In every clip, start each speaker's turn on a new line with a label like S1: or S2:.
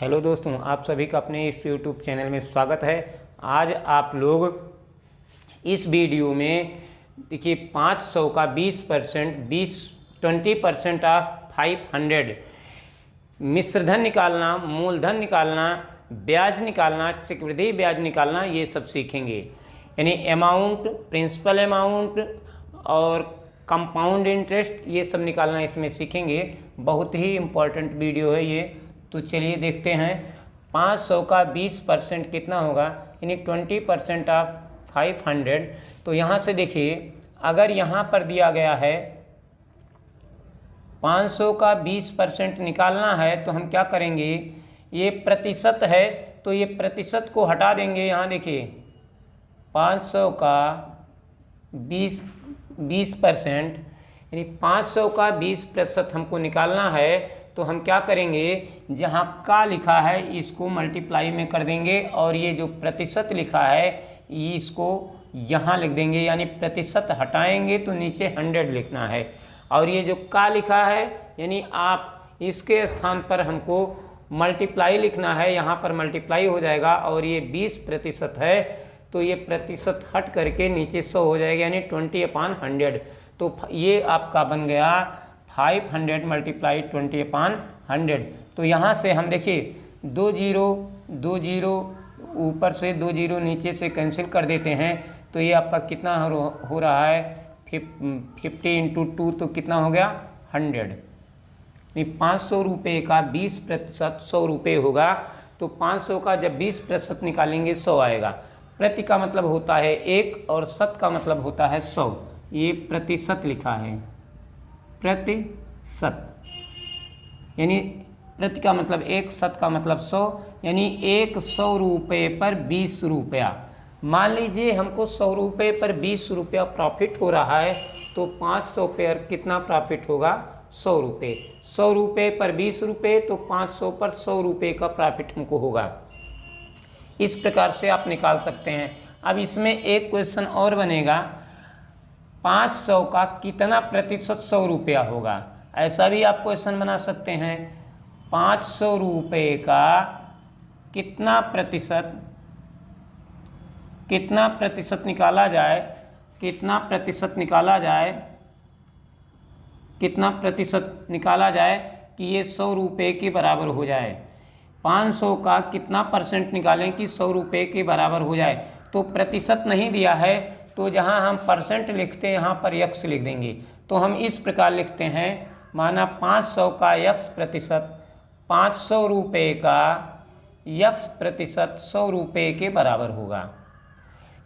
S1: Hello दोस्तों, आप सभी का अपने इस YouTube चैनल में स्वागत है। आज आप लोग इस वीडियो में देखिए 500 का 20% ऑफ 500 मिश्रधन निकालना, मूलधन निकालना, ब्याज निकालना, चक्रवृद्धि ब्याज निकालना, ये सब सीखेंगे। यानी अमाउंट, प्रिंसिपल अमाउंट और कंपाउंड इंटरेस्ट, ये सब निकालना इसमें सीखेंगे। बहुत ही इम्पोर्टेंट वीडियो है ये। तो चलिए देखते हैं 500 का 20% कितना होगा, यानी 20% ऑफ 500। तो यहाँ से देखिए, अगर यहाँ पर दिया गया है 500 का 20% निकालना है तो हम क्या करेंगे, ये प्रतिशत है तो ये प्रतिशत को हटा देंगे। यहाँ देखिए 500 का 20% यानी 500 का 20% हमको निकालना है तो हम क्या करेंगे, जहाँ का लिखा है इसको मल्टीप्लाई में कर देंगे और ये जो प्रतिशत लिखा है इसको यहाँ लिख देंगे। यानी प्रतिशत हटाएंगे तो नीचे 100 लिखना है और ये जो का लिखा है यानी आप इसके स्थान पर हमको मल्टीप्लाई लिखना है। यहाँ पर मल्टीप्लाई हो जाएगा और ये 20% है तो ये प्रतिशत हट करके नीचे 100 हो जाएगा, यानी 20/100। तो ये आपका बन गया 500 मल्टीप्लाई 20/100। तो यहाँ से हम देखिए 2 जीरो ऊपर से 2 जीरो नीचे से कैंसिल कर देते हैं तो ये आपका कितना हो रहा है, 50 × 2 तो कितना हो गया 100। 500 रुपये का 20% 100 रुपये होगा। तो 500 का जब 20% निकालेंगे 100 आएगा। प्रति का मतलब होता है 1 और शत का मतलब होता है 100। ये प्रतिशत लिखा है, प्रतिशत यानी प्रति का मतलब 1, शत का मतलब 100, यानी 100 रुपये पर 20 रुपया। मान लीजिए हमको 100 रुपये पर 20 रुपया प्रॉफिट हो रहा है तो 500 पर कितना प्रॉफिट होगा, 100 रुपये। 100 रुपये पर 20 रुपये तो 500 पर 100 रुपये का प्रॉफिट हमको होगा। इस प्रकार से आप निकाल सकते हैं। अब इसमें एक क्वेश्चन और बनेगा, 500 का कितना प्रतिशत 100 रुपया होगा, ऐसा भी आप क्वेश्चन बना सकते हैं। 500 रुपये का कितना प्रतिशत निकाला जाए, कितना प्रतिशत निकाला जाए कि ये 100 रुपये के बराबर हो जाए। 500 का कितना परसेंट निकालें कि 100 रुपये के बराबर हो जाए। तो प्रतिशत नहीं दिया है तो जहाँ हम परसेंट लिखते हैं यहाँ पर x लिख देंगे। तो हम इस प्रकार लिखते हैं, माना 500 का x प्रतिशत, 500 रुपये का x प्रतिशत 100 रुपये के बराबर होगा।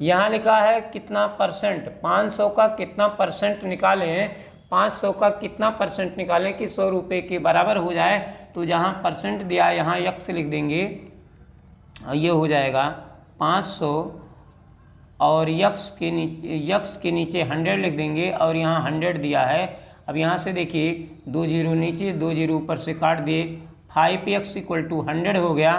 S1: यहाँ लिखा है कितना परसेंट, 500 का कितना परसेंट निकालें, 500 का कितना परसेंट निकालें कि 100 रुपये के बराबर हो जाए। तो जहाँ परसेंट दिया है यहाँ x लिख देंगे, ये हो जाएगा 500 और x के नीचे 100 लिख देंगे और यहाँ 100 दिया है। अब यहाँ से देखिए 2 जीरो नीचे 2 जीरो ऊपर से काट दिए, 5x = 100 हो गया।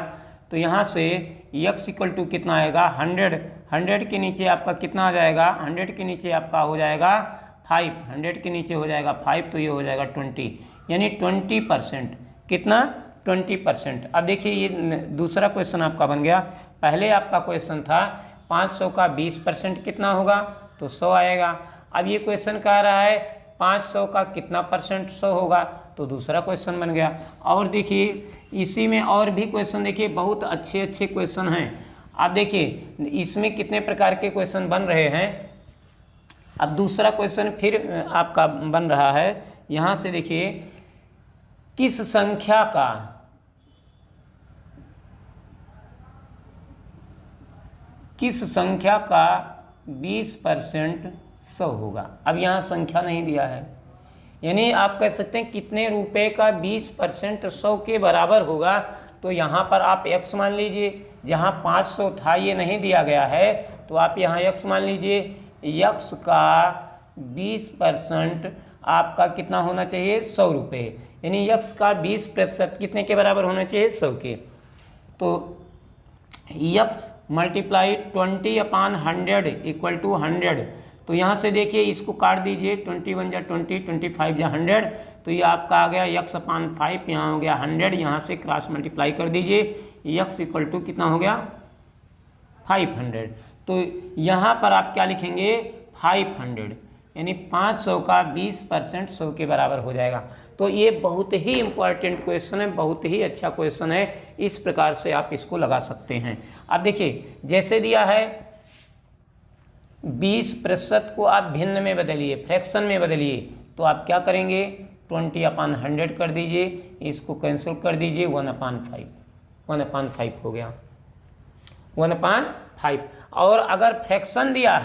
S1: तो यहाँ से x = कितना आएगा 100। 100 के नीचे आपका कितना आ जाएगा, 100 के नीचे आपका हो जाएगा 5, 100 के नीचे हो जाएगा 5 तो ये हो जाएगा 20, यानी 20%। कितना 20%। अब देखिए ये दूसरा क्वेश्चन आपका बन गया। पहले आपका क्वेश्चन था 500 का 20% कितना होगा तो 100 आएगा। अब ये क्वेश्चन कह रहा है 500 का कितना परसेंट 100 होगा, तो दूसरा क्वेश्चन बन गया। और देखिए इसी में और भी क्वेश्चन देखिए, बहुत अच्छे क्वेश्चन हैं। आप देखिए इसमें कितने प्रकार के क्वेश्चन बन रहे हैं। अब दूसरा क्वेश्चन फिर आपका बन रहा है। यहाँ से देखिए, किस संख्या का किस संख्या का 20% 100 होगा। अब यहाँ संख्या नहीं दिया है, यानी आप कह सकते हैं कितने रुपए का 20% 100 के बराबर होगा। तो यहाँ पर आप x मान लीजिए, जहाँ 500 था ये नहीं दिया गया है तो आप यहाँ x मान लीजिए। x का 20% आपका कितना होना चाहिए, 100 रुपये, यानी x का 20% कितने के बराबर होना चाहिए, 100 के। तो x × 20/100 = 100। तो यहाँ से देखिए इसको काट दीजिए, 21 जा 20, 25 जा 100, तो ये आपका आ गया x/5, यहाँ हो गया 100, यहाँ से क्रॉस मल्टीप्लाई कर दीजिए, x इक्वल टू कितना हो गया 500। तो यहाँ पर आप क्या लिखेंगे 500, यानी 500 का 20% 100 के बराबर हो जाएगा। तो ये बहुत ही इंपॉर्टेंट क्वेश्चन है, बहुत ही अच्छा क्वेश्चन है, इस प्रकार से आप इसको लगा सकते हैं। अब देखिए जैसे दिया है 20% को आप भिन्न में बदलिए, फ्रैक्शन में बदलिए, तो आप क्या करेंगे 20/100 कर दीजिए, इसको कैंसिल कर दीजिए, 1/5 हो गया 1/5। और अगर फ्रैक्शन दिया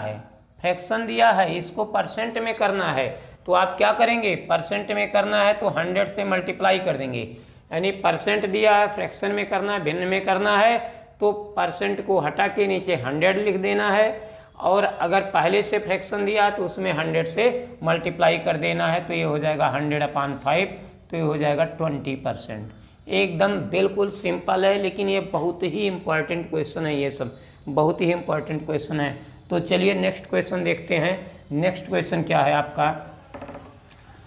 S1: है इसको परसेंट में करना है, तो आप क्या करेंगे, परसेंट में करना है तो 100 से मल्टीप्लाई कर देंगे, यानी परसेंट दिया है, फ्रैक्शन में करना है, भिन्न में करना है, तो परसेंट को हटा के नीचे 100 लिख देना है, और अगर पहले से फ्रैक्शन दिया है तो उसमें 100 से मल्टीप्लाई कर देना है, तो ये हो जाएगा 100/5, तो ये हो जाएगा 20%। एकदम बिल्कुल सिंपल है, लेकिन ये बहुत ही इंपॉर्टेंट क्वेश्चन है, ये सब बहुत ही इंपॉर्टेंट क्वेश्चन है। तो चलिए नेक्स्ट क्वेश्चन देखते हैं। नेक्स्ट क्वेश्चन क्या है आपका,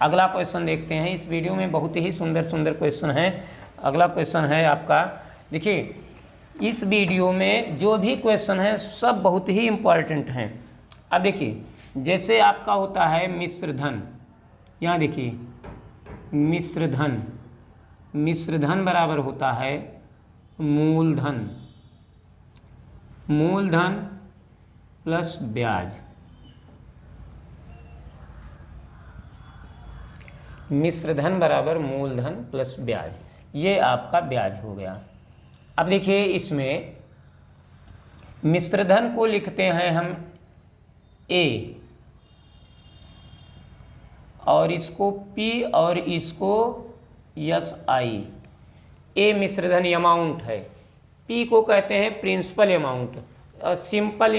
S1: अगला क्वेश्चन देखते हैं। इस वीडियो में बहुत ही सुंदर सुंदर क्वेश्चन है। अगला क्वेश्चन है आपका, देखिए इस वीडियो में जो भी क्वेश्चन है सब बहुत ही इंपॉर्टेंट हैं। अब देखिए जैसे आपका होता है मिश्र धन, यहाँ देखिए मिश्र धन बराबर होता है मूलधन प्लस ब्याज। मिश्र धन बराबर मूलधन प्लस ब्याज, ये आपका ब्याज हो गया। अब देखिए इसमें मिश्र धन को लिखते हैं हम A, और इसको P और इसको SI। A मिश्र धन अमाउंट है, P को कहते हैं प्रिंसिपल अमाउंट, और सिंपल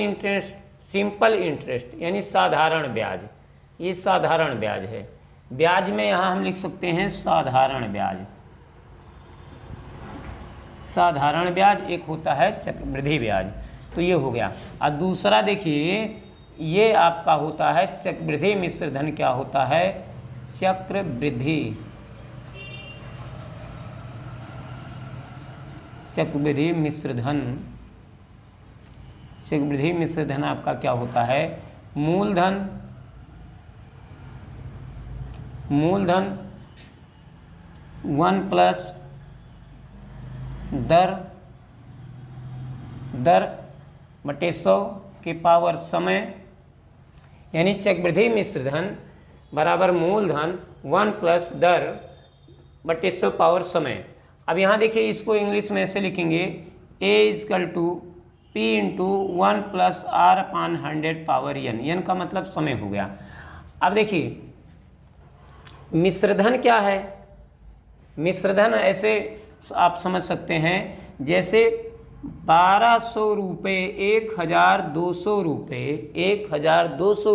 S1: इंटरेस्ट यानी साधारण ब्याज, ये साधारण ब्याज है। ब्याज में यहाँ हम लिख सकते हैं साधारण ब्याज, एक होता है चक्रवृद्धि ब्याज, तो ये हो गया। और दूसरा देखिए ये आपका होता है चक्रवृद्धि मिश्र धन, क्या होता है चक्रवृद्धि मिश्र धन आपका क्या होता है मूलधन 1 प्लस दर बटे 100 के पावर समय, यानी चक्रवृद्धि मिश्र धन बराबर मूलधन 1 प्लस दर बटे 100 पावर समय। अब यहाँ देखिए इसको इंग्लिश में ऐसे लिखेंगे A = P × 1 + R/100 power n का मतलब समय हो गया। अब देखिए मिश्रधन क्या है, मिश्रधन ऐसे आप समझ सकते हैं जैसे 1200 रुपये 1200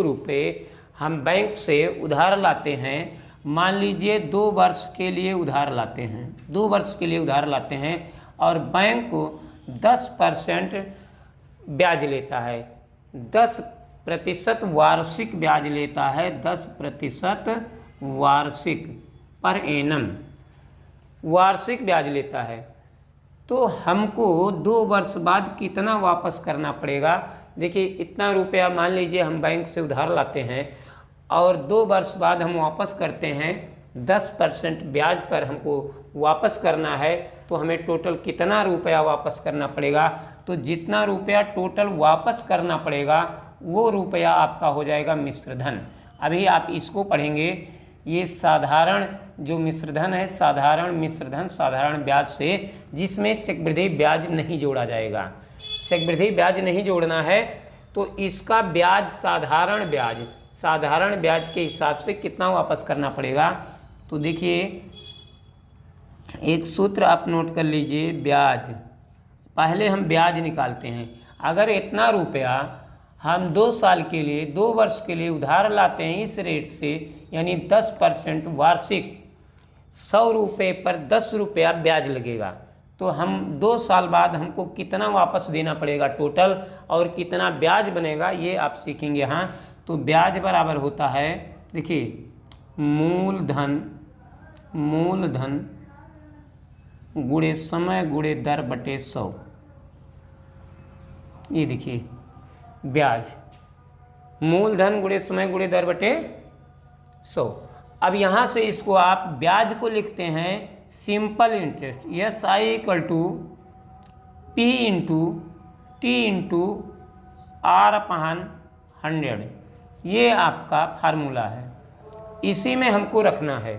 S1: रुपये हम बैंक से उधार लाते हैं। मान लीजिए 2 वर्ष के लिए उधार लाते हैं, और बैंक को 10% ब्याज लेता है, 10% वार्षिक ब्याज लेता है, 10% वार्षिक पर एनम वार्षिक ब्याज लेता है। तो हमको 2 वर्ष बाद कितना वापस करना पड़ेगा, देखिए इतना रुपया मान लीजिए हम बैंक से उधार लाते हैं और 2 वर्ष बाद हम वापस करते हैं, 10% ब्याज पर हमको वापस करना है, तो हमें टोटल कितना रुपया वापस करना पड़ेगा। तो जितना रुपया टोटल वापस करना पड़ेगा वो रुपया आपका हो जाएगा मिश्रधन। अभी आप इसको पढ़ेंगे, ये साधारण जो मिश्रधन है, साधारण मिश्रधन साधारण ब्याज से, जिसमें चक्रवृद्धि ब्याज नहीं जोड़ा जाएगा। चक्रवृद्धि ब्याज नहीं जोड़ना है तो इसका ब्याज साधारण ब्याज के हिसाब से कितना वापस करना पड़ेगा। तो देखिए एक सूत्र आप नोट कर लीजिए, ब्याज, पहले हम ब्याज निकालते हैं। अगर इतना रुपया हम 2 साल के लिए 2 वर्ष के लिए उधार लाते हैं इस रेट से, यानी 10% वार्षिक, 100 रुपये पर 10 रुपया ब्याज लगेगा, तो हम 2 साल बाद हमको कितना वापस देना पड़ेगा टोटल, और कितना ब्याज बनेगा ये आप सीखेंगे। हाँ, तो ब्याज बराबर होता है, देखिए, मूलधन गुणे समय गुणे दर बटे 100। ये देखिए ब्याज, मूलधन गुणे समय गुणे दर बटे 100। अब यहाँ से इसको आप ब्याज को लिखते हैं simple interest, SI equal to P into T into R upon 100। ये आपका फार्मूला है, इसी में हमको रखना है।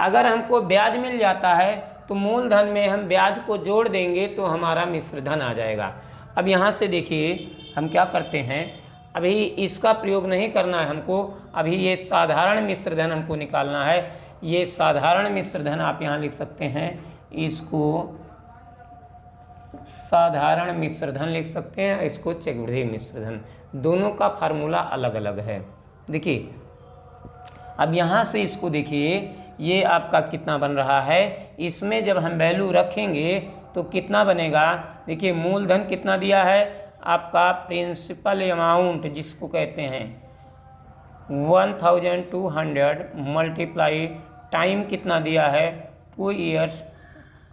S1: अगर हमको ब्याज मिल जाता है तो मूलधन में हम ब्याज को जोड़ देंगे तो हमारा मिश्र धन आ जाएगा। अब यहाँ से देखिए हम क्या करते हैं, अभी इसका प्रयोग नहीं करना है हमको, अभी ये साधारण मिश्र धन हमको निकालना है। ये साधारण मिश्र धन आप यहाँ लिख सकते हैं, इसको साधारण मिश्र धन लिख सकते हैं, इसको चक्रवृद्धि मिश्र धन, दोनों का फार्मूला अलग अलग है। देखिए अब यहाँ से इसको देखिए, ये आपका कितना बन रहा है, इसमें जब हम वैल्यू रखेंगे तो कितना बनेगा। देखिए मूलधन कितना दिया है आपका, प्रिंसिपल अमाउंट जिसको कहते हैं 1200 मल्टीप्लाई टाइम कितना दिया है 2 ईयर्स,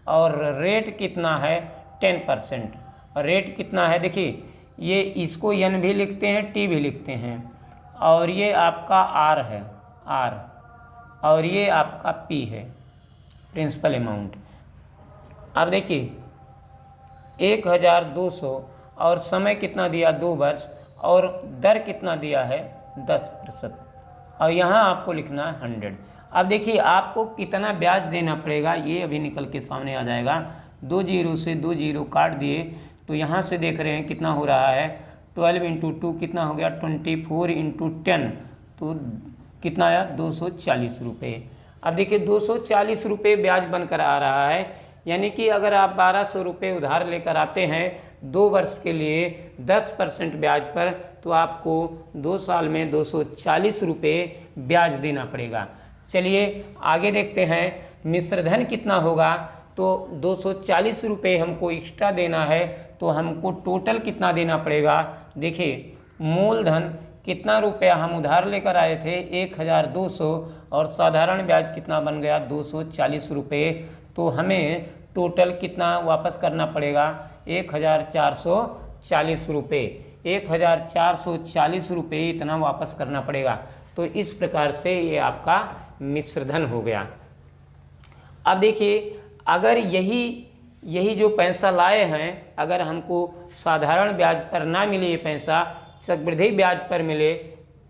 S1: और रेट कितना है 10%। रेट कितना है, देखिए ये इसको N भी लिखते हैं T भी लिखते हैं, और ये आपका R है R, और ये आपका P है प्रिंसिपल अमाउंट। अब देखिए 1200 और समय कितना दिया 2 वर्ष, और दर कितना दिया है 10%, और यहाँ आपको लिखना है 100। अब देखिए आपको कितना ब्याज देना पड़ेगा ये अभी निकल के सामने आ जाएगा। 2 जीरो से 2 जीरो काट दिए तो यहाँ से देख रहे हैं कितना हो रहा है, 12 इंटू 2 कितना हो गया 24 इंटू 10, तो कितना आया 240 रुपये। अब देखिए 240 रुपये ब्याज बनकर आ रहा है, यानी कि अगर आप 1200 रुपये उधार लेकर आते हैं 2 वर्ष के लिए 10% ब्याज पर, तो आपको 2 साल में 240 रुपये ब्याज देना पड़ेगा। चलिए आगे देखते हैं मिश्रधन कितना होगा। तो 240 रुपये हमको एक्स्ट्रा देना है, तो हमको टोटल कितना देना पड़ेगा। देखिए मूलधन कितना रुपया हम उधार लेकर आए थे 1200, और साधारण ब्याज कितना बन गया 240 रुपये, तो हमें टोटल कितना वापस करना पड़ेगा 1440 रुपये। 1440 रुपये इतना वापस करना पड़ेगा। तो इस प्रकार से ये आपका मिश्रधन हो गया। अब देखिए अगर यही जो पैसा लाए हैं, अगर हमको साधारण ब्याज पर ना मिले ये पैसा, चक्रवृद्धि ब्याज पर मिले,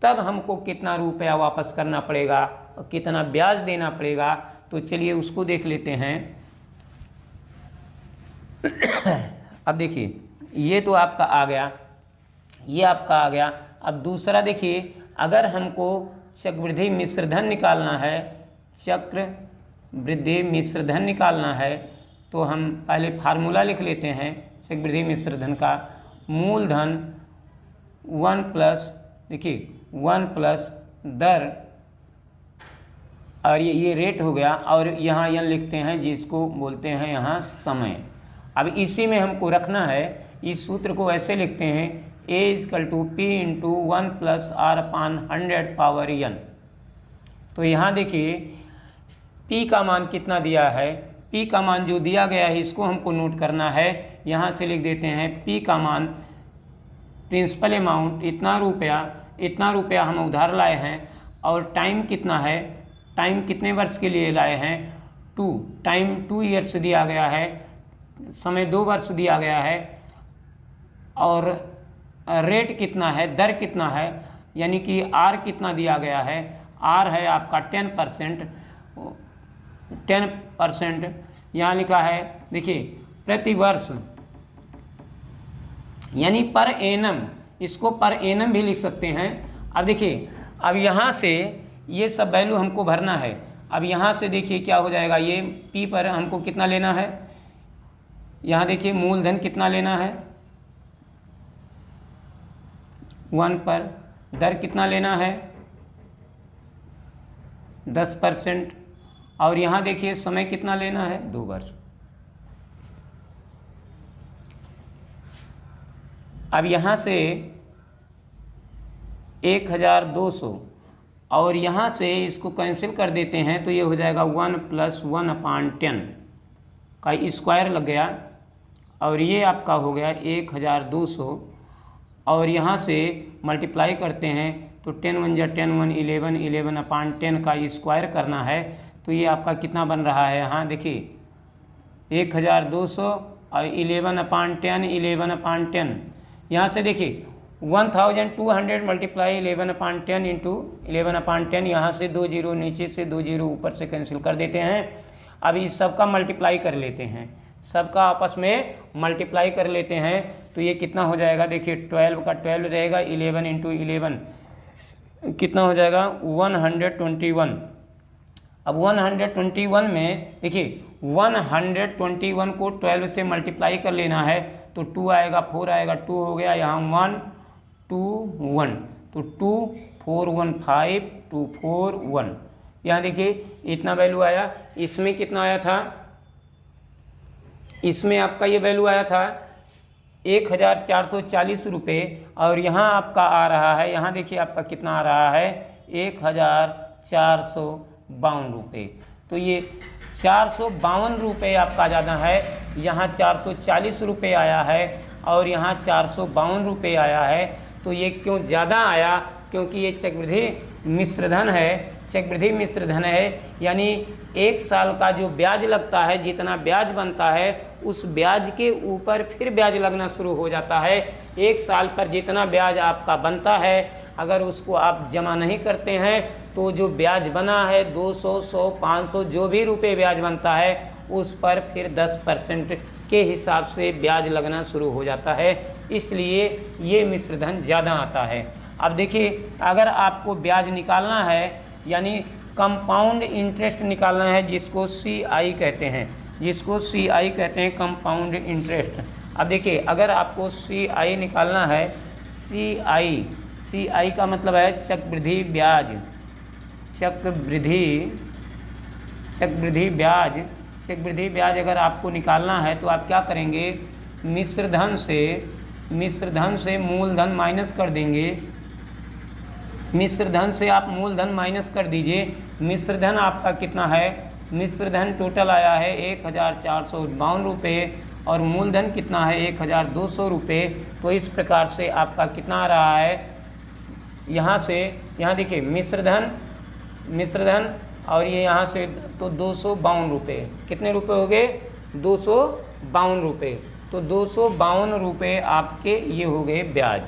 S1: तब हमको कितना रुपया वापस करना पड़ेगा और कितना ब्याज देना पड़ेगा। तो चलिए उसको देख लेते हैं। अब देखिए ये तो आपका आ गया, ये आपका आ गया। अब दूसरा देखिए, अगर हमको चक्रवृद्धि मिश्रधन निकालना है, चक्रवृद्धि मिश्रधन निकालना है, तो हम पहले फार्मूला लिख लेते हैं चक्रवृद्धि मिश्रधन का। मूलधन 1 प्लस, देखिए 1 प्लस दर, और ये रेट हो गया, और यहाँ यह लिखते हैं जिसको बोलते हैं यहाँ समय। अब इसी में हमको रखना है, इस सूत्र को ऐसे लिखते हैं A equal to P into 1 plus R upon 100 power N। तो यहाँ देखिए P का मान कितना दिया है, P का मान जो दिया गया है इसको हमको नोट करना है। यहाँ से लिख देते हैं P का मान प्रिंसिपल अमाउंट इतना रुपया हम उधार लाए हैं, और टाइम कितना है, टाइम कितने वर्ष के लिए लाए हैं 2, टाइम 2 ईयर्स दिया गया है, समय 2 वर्ष दिया गया है, और रेट कितना है, दर कितना है, यानी कि R कितना दिया गया है, R है आपका 10%। यहाँ लिखा है देखिए प्रति वर्ष, यानी पर एनम, इसको पर एनम भी लिख सकते हैं। अब देखिए अब यहाँ से ये सब वैल्यू हमको भरना है। अब यहाँ से देखिए क्या हो जाएगा, ये P पर हमको कितना लेना है, यहाँ देखिए मूलधन कितना लेना है 1 पर, दर कितना लेना है 10%, और यहाँ देखिए समय कितना लेना है 2 वर्ष। अब यहाँ से 1200 और यहाँ से इसको कैंसिल कर देते हैं तो ये हो जाएगा 1 + 1/10 का स्क्वायर लग गया और ये आपका हो गया 1200 और यहाँ से मल्टीप्लाई करते हैं तो 10 × 1 = 10 × 1 = 11, 11/10 का स्क्वायर करना है तो ये आपका कितना बन रहा है। यहाँ देखिए 1200 और 11/10, 11/10 यहाँ से देखिए 1200 मल्टीप्लाई 11/10 इंटू 11/10, यहाँ से 2 जीरो नीचे से 2 जीरो ऊपर से कैंसिल कर देते हैं। अब इस सबका मल्टीप्लाई कर लेते हैं, सबका आपस में मल्टीप्लाई कर लेते हैं तो ये कितना हो जाएगा। देखिए 12 का 12 रहेगा, 11 इंटू 11 कितना हो जाएगा 121। अब 121 में देखिए 121 को 12 से मल्टीप्लाई कर लेना है तो 2 आएगा, 4 आएगा, 2 हो गया, यहाँ 1 2 1 तो 2 4 1 5 2 4 1, यहाँ देखिए इतना वैल्यू आया। इसमें कितना आया था, इसमें आपका ये वैल्यू आया था 1440 रुपये और यहाँ आपका आ रहा है, यहाँ देखिए आपका कितना आ रहा है 1452 रुपये। तो ये 452 रुपये आपका ज़्यादा है, यहाँ 440 रुपये आया है और यहाँ 452 रुपये आया है। तो ये क्यों ज़्यादा आया, क्योंकि ये चक्रवृद्धि मिश्रधन है। चक्रवृद्धि मिश्रधन है यानी 1 साल का जो ब्याज लगता है, जितना ब्याज बनता है उस ब्याज के ऊपर फिर ब्याज लगना शुरू हो जाता है। 1 साल पर जितना ब्याज आपका बनता है अगर उसको आप जमा नहीं करते हैं तो जो ब्याज बना है 200 100 500 जो भी रुपये ब्याज बनता है उस पर फिर 10% के हिसाब से ब्याज लगना शुरू हो जाता है, इसलिए ये मिश्रधन ज़्यादा आता है। अब देखिए अगर आपको ब्याज निकालना है यानी कंपाउंड इंटरेस्ट निकालना है, जिसको CI कहते हैं, जिसको CI कहते हैं कंपाउंड इंटरेस्ट। अब देखिए अगर आपको CI निकालना है, CI का मतलब है चक्रवृद्धि ब्याज, चक्रवृद्धि ब्याज अगर आपको निकालना है तो आप क्या करेंगे, मिश्रधन से मूलधन माइनस कर देंगे। मिश्रधन से आप मूलधन माइनस कर दीजिए। मिश्रधन आपका कितना है, मिश्रधन टोटल आया है 1452 रुपये और मूलधन कितना है 1200 रुपये। तो इस प्रकार से आपका कितना आ रहा है, यहाँ से यहाँ देखिए मिश्रधन और ये यहाँ से तो 252 रुपये, कितने रुपये हो गए 252 रुपये। तो 252 रुपये आपके ये हो गए ब्याज।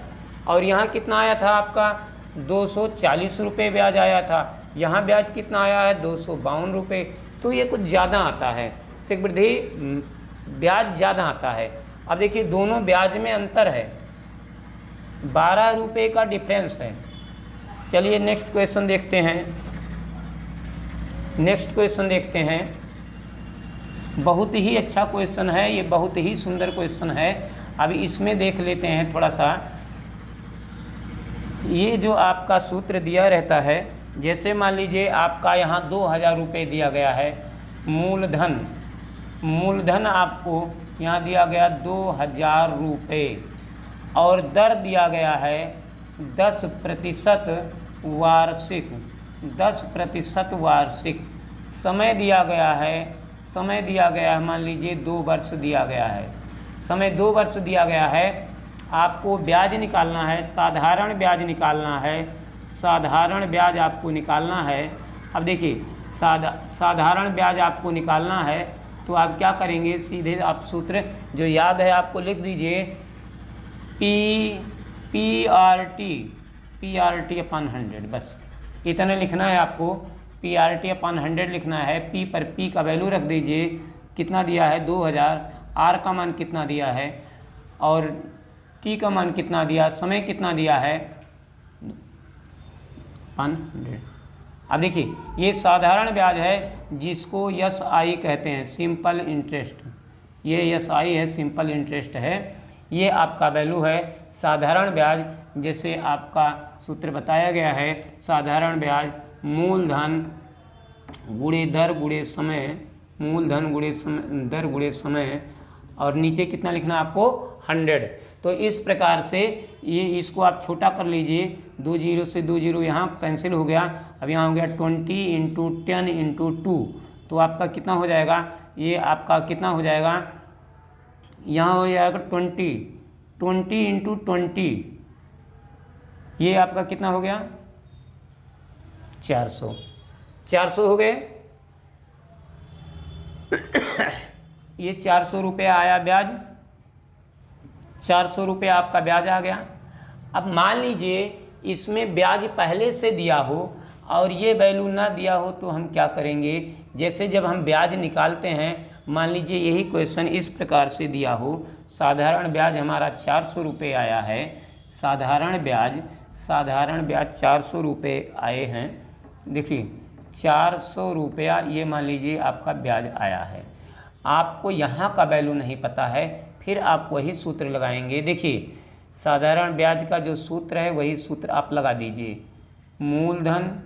S1: और यहाँ कितना आया था आपका 240 रुपये ब्याज आया था, यहाँ ब्याज कितना आया है 252 रुपये। तो ये कुछ ज़्यादा आता है, चक्रवृद्धि ब्याज ज़्यादा आता है। अब देखिए दोनों ब्याज में अंतर है, 12 रुपये का डिफरेंस है। चलिए नेक्स्ट क्वेश्चन देखते हैं। बहुत ही अच्छा क्वेश्चन है ये, बहुत ही सुंदर क्वेश्चन है। अब इसमें देख लेते हैं थोड़ा सा। ये जो आपका सूत्र दिया रहता है, जैसे मान लीजिए आपका यहाँ 2000 रुपये दिया गया है, मूलधन आपको यहाँ दिया गया 2000 रुपये और दर दिया गया है 10% वार्षिक। समय दिया गया है मान लीजिए 2 वर्ष दिया गया है, समय 2 वर्ष दिया गया है। आपको ब्याज निकालना है, साधारण ब्याज आपको निकालना है। अब देखिए साधारण ब्याज आपको निकालना है तो आप क्या करेंगे, सीधे आप सूत्र जो याद है आपको लिख दीजिए, PRT अपन 100, बस इतना लिखना है आपको। PRT अपन 100 लिखना है। P पर P का वैल्यू रख दीजिए, कितना दिया है 2000, R का मान कितना दिया है और T का मान कितना दिया, समय कितना दिया है 100। अब देखिए ये साधारण ब्याज है जिसको SI कहते हैं, सिंपल इंटरेस्ट। ये SI है, सिंपल इंटरेस्ट है। ये आपका वैल्यू है साधारण ब्याज। जैसे आपका सूत्र बताया गया है, साधारण ब्याज मूलधन गुणे दर गुणे समय, मूलधन गुणे समय दर गुणे समय, और नीचे कितना लिखना है आपको 100। तो इस प्रकार से ये इसको आप छोटा कर लीजिए, 2 जीरो से 2 जीरो यहाँ कैंसिल हो गया। अब यहाँ हो गया 20 इंटू 10 इंटू 2, तो आपका कितना हो जाएगा, ये आपका कितना हो जाएगा, यहाँ हो जाएगा 20 इंटू 20, ये आपका कितना हो गया 400 हो गए। ये 400 रुपये आया ब्याज, 400 रुपये आपका ब्याज आ गया। अब मान लीजिए इसमें ब्याज पहले से दिया हो और ये वैल्यू ना दिया हो तो हम क्या करेंगे, जैसे जब हम ब्याज निकालते हैं, मान लीजिए यही क्वेश्चन इस प्रकार से दिया हो, साधारण ब्याज हमारा 400 रुपये आया है, साधारण ब्याज 400 रुपये आए हैं। देखिए 400 रुपया ये मान लीजिए आपका ब्याज आया है, आपको यहाँ का वैल्यू नहीं पता है, फिर आप वही सूत्र लगाएंगे। देखिए साधारण ब्याज का जो सूत्र है वही सूत्र आप लगा दीजिए, मूलधन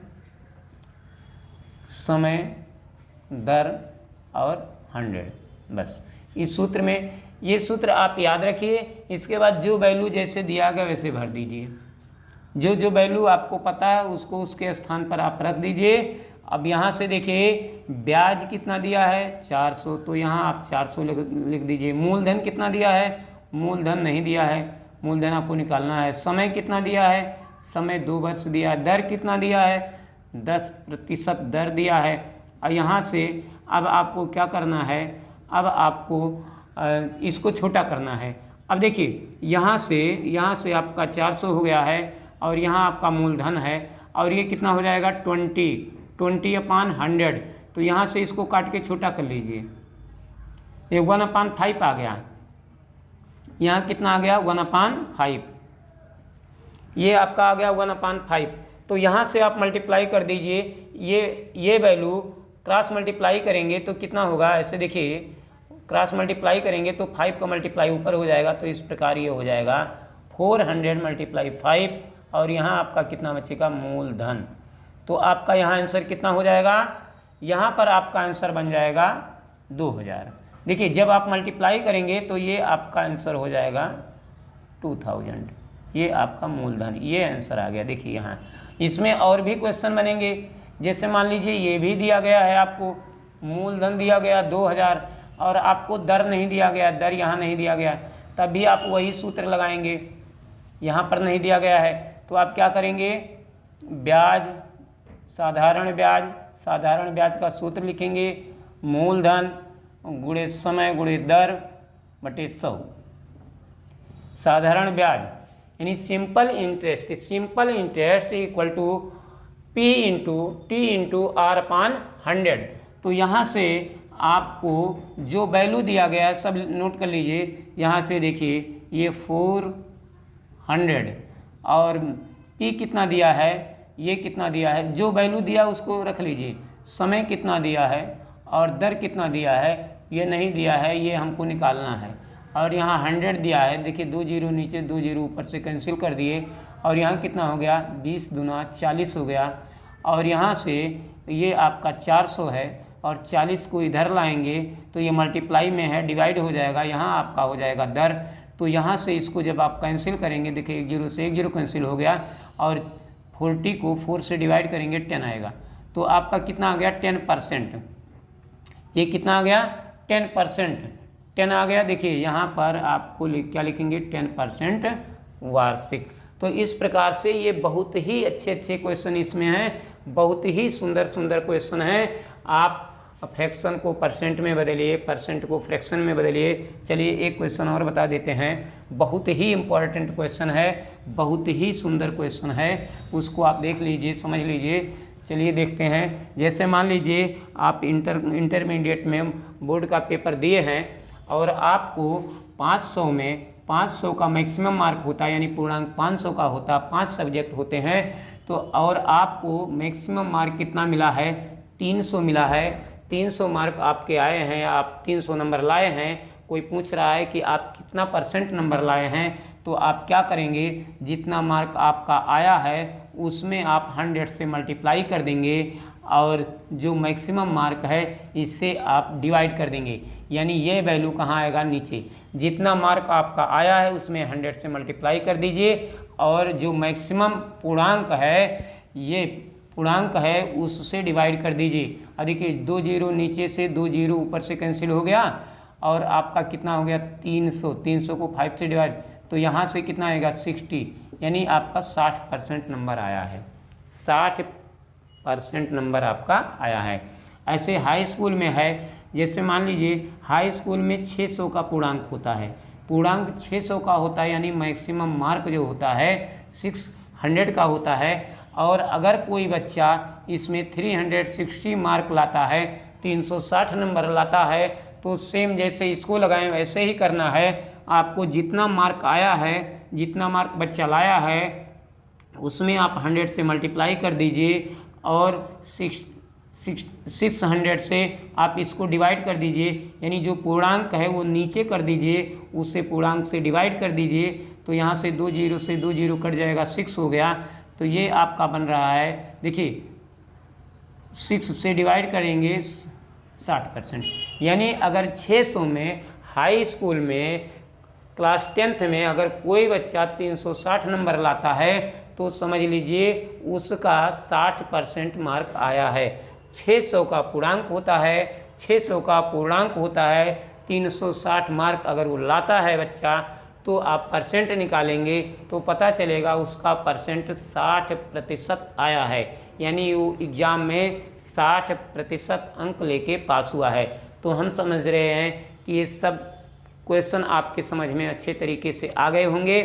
S1: समय दर और 100, बस इस सूत्र में, ये सूत्र आप याद रखिए। इसके बाद जो वैल्यू जैसे दिया गया वैसे भर दीजिए, जो वैल्यू आपको पता है उसको उसके स्थान पर आप रख दीजिए। अब यहाँ से देखिए ब्याज कितना दिया है 400, तो यहाँ आप 400 लिख दीजिए। मूलधन कितना दिया है, मूलधन नहीं दिया है, मूलधन आपको निकालना है। समय कितना दिया है, समय 2 वर्ष दिया है। दर कितना दिया है, 10% दर दिया है। और यहाँ से अब आपको क्या करना है, अब आपको इसको छोटा करना है। अब देखिए यहाँ से आपका 400 हो गया है और यहाँ आपका मूलधन है और ये कितना हो जाएगा 20/100, तो यहाँ से इसको काट के छोटा कर लीजिए, ये 1/5 आ गया। यहाँ कितना आ गया 1/5, ये आपका आ गया 1/5। तो यहाँ से आप मल्टीप्लाई कर दीजिए, ये वैल्यू क्रॉस मल्टीप्लाई करेंगे तो कितना होगा, ऐसे देखिए क्रॉस मल्टीप्लाई करेंगे तो 5 का मल्टीप्लाई ऊपर हो जाएगा, तो इस प्रकार ये हो जाएगा 400 × 5 और यहाँ आपका कितना बचेगा मूलधन। तो आपका यहाँ आंसर कितना हो जाएगा, यहाँ पर आपका आंसर बन जाएगा 2000। देखिए जब आप मल्टीप्लाई करेंगे तो ये आपका आंसर हो जाएगा 2000, ये आपका मूलधन, ये आंसर आ गया। देखिए यहाँ इसमें और भी क्वेश्चन बनेंगे, जैसे मान लीजिए ये भी दिया गया है, आपको मूलधन दिया गया 2000 और आपको दर नहीं दिया गया, दर यहाँ नहीं दिया गया, तब भी आप वही सूत्र लगाएंगे। यहाँ पर नहीं दिया गया है तो आप क्या करेंगे, ब्याज साधारण ब्याज का सूत्र लिखेंगे, मूलधन गुणे समय गुणे दर बटे 100। साधारण ब्याज यानी simple interest equal to P into T into R/100। तो यहाँ से आपको जो वैल्यू दिया गया है सब नोट कर लीजिए। यहाँ से देखिए ये 400 और P कितना दिया है, ये कितना दिया है, जो वैल्यू दिया उसको रख लीजिए। समय कितना दिया है और दर कितना दिया है ये नहीं दिया है, ये हमको निकालना है। और यहाँ 100 दिया है, देखिए 2 जीरो नीचे 2 जीरो ऊपर से कैंसिल कर दिए और यहाँ कितना हो गया 20 दूना 40 हो गया। और यहाँ से ये आपका 400 है और 40 को इधर लाएंगे तो ये मल्टीप्लाई में है, डिवाइड हो जाएगा, यहाँ आपका हो जाएगा दर। तो यहाँ से इसको जब आप कैंसिल करेंगे, देखिए 1 जीरो से 1 जीरो कैंसिल हो गया और 40 को 4 से डिवाइड करेंगे 10 आएगा। तो आपका कितना आ गया 10%, ये कितना आ गया 10%, 10 आ गया। देखिए यहाँ पर आपको क्या लिखेंगे 10% वार्षिक। तो इस प्रकार से ये बहुत ही अच्छे क्वेश्चन इसमें हैं, बहुत ही सुंदर क्वेश्चन हैं। आप फ्रैक्शन को परसेंट में बदलिए, परसेंट को फ्रैक्शन में बदलिए। चलिए एक क्वेश्चन और बता देते हैं, बहुत ही इम्पॉर्टेंट क्वेश्चन है, बहुत ही सुंदर क्वेश्चन है, उसको आप देख लीजिए, समझ लीजिए। चलिए देखते हैं। जैसे मान लीजिए आप इंटरमीडिएट में बोर्ड का पेपर दिए हैं और आपको 500 में 500 का मैक्सिमम मार्क होता है, यानी पूर्णांक 500 का होता है, 5 सब्जेक्ट होते हैं। तो और आपको मैक्सिमम मार्क कितना मिला है 300 मिला है, 300 मार्क आपके आए हैं, आप 300 नंबर लाए हैं। कोई पूछ रहा है कि आप कितना % नंबर लाए हैं, तो आप क्या करेंगे, जितना मार्क आपका आया है उसमें आप 100 से मल्टीप्लाई कर देंगे और जो मैक्सिमम मार्क है इससे आप डिवाइड कर देंगे, यानी ये वैल्यू कहाँ आएगा नीचे। जितना मार्क आपका आया है उसमें 100 से मल्टीप्लाई कर दीजिए और जो मैक्सिमम पूर्णांक है, ये पूर्णांक है, उससे डिवाइड कर दीजिए। अब देखिए 2 जीरो नीचे से 2 जीरो ऊपर से कैंसिल हो गया और आपका कितना हो गया 300। 300 को 5 से डिवाइड, तो यहाँ से कितना आएगा 60, यानी आपका 60% नंबर आया है। 60% नंबर आपका आया है। ऐसे हाई स्कूल में है, जैसे मान लीजिए हाई स्कूल में 600 का पूर्णांक होता है, पूर्णांक 600 का होता है, यानी मैक्सिमम मार्क जो होता है 600 का होता है। और अगर कोई बच्चा इसमें 360 मार्क लाता है, 360 नंबर लाता है, तो सेम जैसे इसको लगाएं वैसे ही करना है। आपको जितना मार्क आया है, जितना मार्क बच्चा लाया है, उसमें आप 100 से मल्टीप्लाई कर दीजिए और 600 से आप इसको डिवाइड कर दीजिए, यानी जो पूर्णांक है वो नीचे कर दीजिए, उससे पूर्णांक से डिवाइड कर दीजिए। तो यहाँ से 2 जीरो से 2 जीरो कट जाएगा, 6 हो गया। तो ये आपका बन रहा है, देखिए 6 से डिवाइड करेंगे 60%, यानी अगर 600 में हाई स्कूल में क्लास 10th में अगर कोई बच्चा 360 नंबर लाता है तो समझ लीजिए उसका 60% मार्क आया है। 600 का पूर्णांक होता है, 600 का पूर्णांक होता है, 360 मार्क अगर वो लाता है बच्चा, तो आप परसेंट निकालेंगे तो पता चलेगा उसका परसेंट 60% आया है, यानी वो एग्ज़ाम में 60% अंक लेके पास हुआ है। तो हम समझ रहे हैं कि ये सब क्वेश्चन आपके समझ में अच्छे तरीके से आ गए होंगे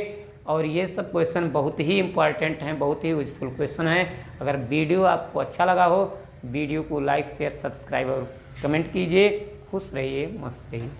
S1: और ये सब क्वेश्चन बहुत ही इम्पॉर्टेंट हैं, बहुत ही यूजफुल क्वेश्चन हैं। अगर वीडियो आपको अच्छा लगा हो, वीडियो को लाइक शेयर सब्सक्राइब और कमेंट कीजिए। खुश रहिए, मस्त रहिए।